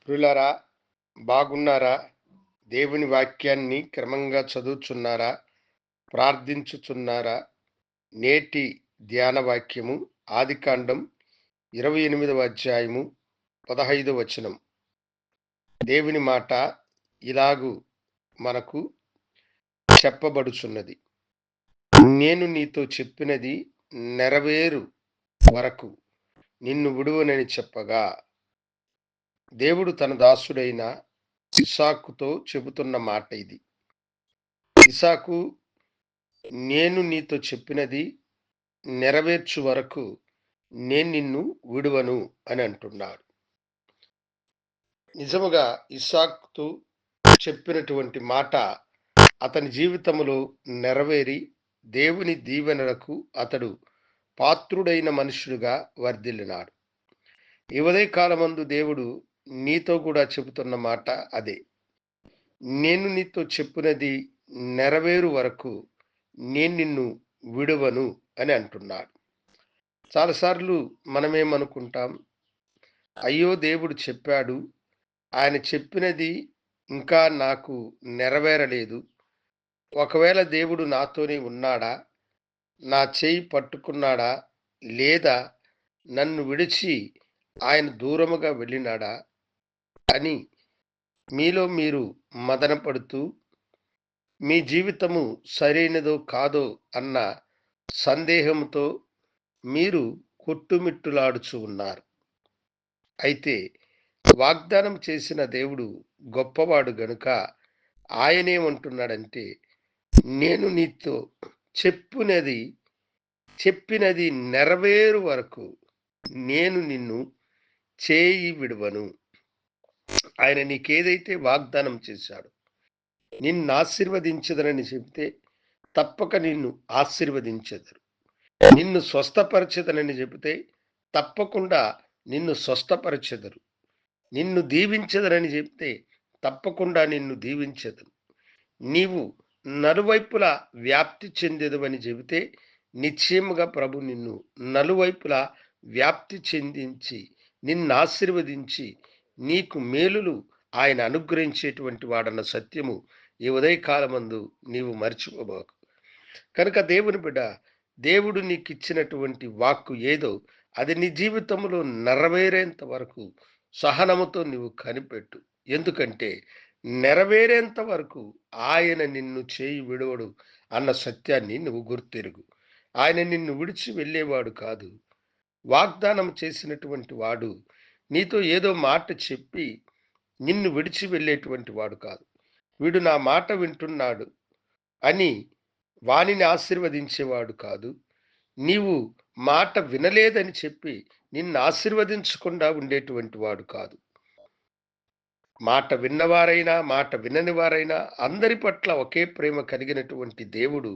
ప్రియులారా, బాగున్నారా? దేవుని వాక్యాన్ని క్రమంగా చదువుచున్నారా? ప్రార్థించుచున్నారా? నేటి ధ్యాన వాక్యము ఆదికాండం 28వ అధ్యాయము 15వ వచనం. దేవుని మాట ఇలాగు మనకు చెప్పబడుచున్నది. నేను నీతో చెప్పినది నెరవేరు వరకు నిన్ను విడువనని చెప్పగా, దేవుడు తన దాసుడైన ఇస్సాకుతో చెబుతున్న మాట ఇది. ఇస్సాకు, నేను నీతో చెప్పినది నెరవేర్చు వరకు నేను నిన్ను విడువను అని అంటున్నాడు. నిజముగా ఇస్సాకుతో చెప్పినటువంటి మాట అతని జీవితంలో నెరవేరి దేవుని దీవెనలకు అతడు పాత్రుడైన మనుషుడుగా వర్ధిల్లినాడు. ఈ ఉదయకాలమందు దేవుడు నీతో కూడా చెబుతున్న మాట అదే. నేను నీతో చెప్పినది నెరవేరు వరకు నేను నిన్ను విడువను అని అంటున్నాడు. చాలాసార్లు మనమేమనుకుంటాం, అయ్యో దేవుడు చెప్పాడు, ఆయన చెప్పినది ఇంకా నాకు నెరవేరలేదు. ఒకవేళ దేవుడు నాతోనే ఉన్నాడా, నా చేయి పట్టుకున్నాడా, లేదా నన్ను విడిచి ఆయన దూరముగా వెళ్ళినాడా అని మీలో మీరు మదనపడుతూ, మీ జీవితము సరైనదో కాదో అన్న సందేహంతో మీరు కొట్టుమిట్టులాడుచు ఉన్నారు. అయితే వాగ్దానం చేసిన దేవుడు గొప్పవాడు గనుక ఆయనేమంటున్నాడంటే, నేను నీతో చెప్పినది నెరవేరు వరకు నేను నిన్ను చేయి విడువను. ఆయన నీకేదైతే వాగ్దానం చేశాడో, నిన్ను ఆశీర్వదించదనని చెబితే తప్పక నిన్ను ఆశీర్వదించెదరు. నిన్ను స్వస్థపరచెదనని చెబితే తప్పకుండా నిన్ను స్వస్థపరచెదరు. నిన్ను దీవించెదనని చెబితే తప్పకుండా నిన్ను దీవించెదరు. నీవు నలువైపులా వ్యాప్తి చెందెదవని చెబితే నిశ్చయముగా ప్రభు నిన్ను నలువైపులా వ్యాప్తి చెందించి నిన్ను ఆశీర్వదించి నీకు మేలులు ఆయన అనుగ్రహించేటువంటి వాడన్న సత్యము ఈ ఉదయకాలమందు నీవు మర్చిపోబాకు. కనుక దేవుని బిడ్డ, దేవుడు నీకు ఇచ్చినటువంటి వాక్కు ఏదో అది నీ జీవితంలో నెరవేరేంత వరకు సహనముతో నీవు కనిపెట్టు. ఎందుకంటే నెరవేరేంత వరకు ఆయన నిన్ను చేయి విడవడు అన్న సత్యాన్ని నువ్వు గుర్తెరుగు. ఆయన నిన్ను విడిచి వెళ్ళేవాడు కాదు. వాగ్దానం చేసినటువంటి వాడు నీతో ఏదో మాట చెప్పి నిన్ను విడిచి వెళ్ళేటువంటి వాడు కాదు. వీడు నా మాట వింటున్నాడు అని వానిని ఆశీర్వదించేవాడు కాదు. నీవు మాట వినలేదని చెప్పి నిన్ను ఆశీర్వదించకుండా ఉండేటువంటి వాడు కాదు. మాట విన్నవారైనా మాట వినని వారైనా అందరి పట్ల ఒకే ప్రేమ కలిగినటువంటి దేవుడు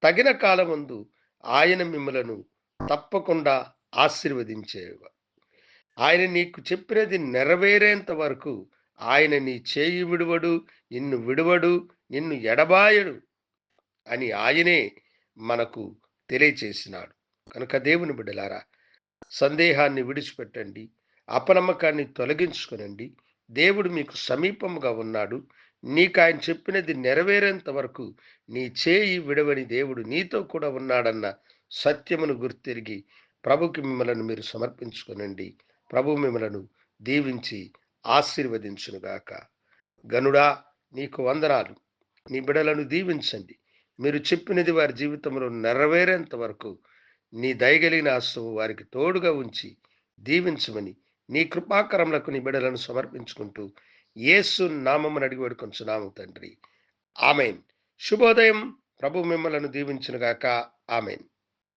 తగిన కాలమందు ఆయన మిమ్మలను తప్పకుండా ఆశీర్వదించేవాడు. ఆయన నీకు చెప్పినది నెరవేరేంత వరకు ఆయన నీ చేయి విడువడు, నిన్ను విడువడు, నిన్ను ఎడబాయడు అని ఆయనే మనకు తెలియచేసినాడు. కనుక దేవుని బిడ్డలారా, సందేహాన్ని విడిచిపెట్టండి, అపనమ్మకాన్ని తొలగించుకునండి. దేవుడు మీకు సమీపంగా ఉన్నాడు. నీకు ఆయన చెప్పినది నెరవేరేంత వరకు నీ చేయి విడవని దేవుడు నీతో కూడా ఉన్నాడన్న సత్యమును గుర్తెరిగి ప్రభుకి మిమ్మలను మీరు సమర్పించుకునండి. ప్రభు మిమ్మలను దీవించి ఆశీర్వదించునుగాక. గనుడా, నీకు వందనాలు. నీ బిడలను దీవించండి. మీరు చెప్పినది వారి జీవితంలో నెరవేరేంత వరకు నీ దయగలిగిన ఆశవు వారికి తోడుగా ఉంచి దీవించమని నీ కృపాకరములకు నీ బిడలను సమర్పించుకుంటూ యేసు నామమున అడిగి వేడుకొంచున్నాము తండ్రి. ఆమెన్. శుభోదయం. ప్రభు మిమ్మలను దీవించునుగాక. ఆమెన్.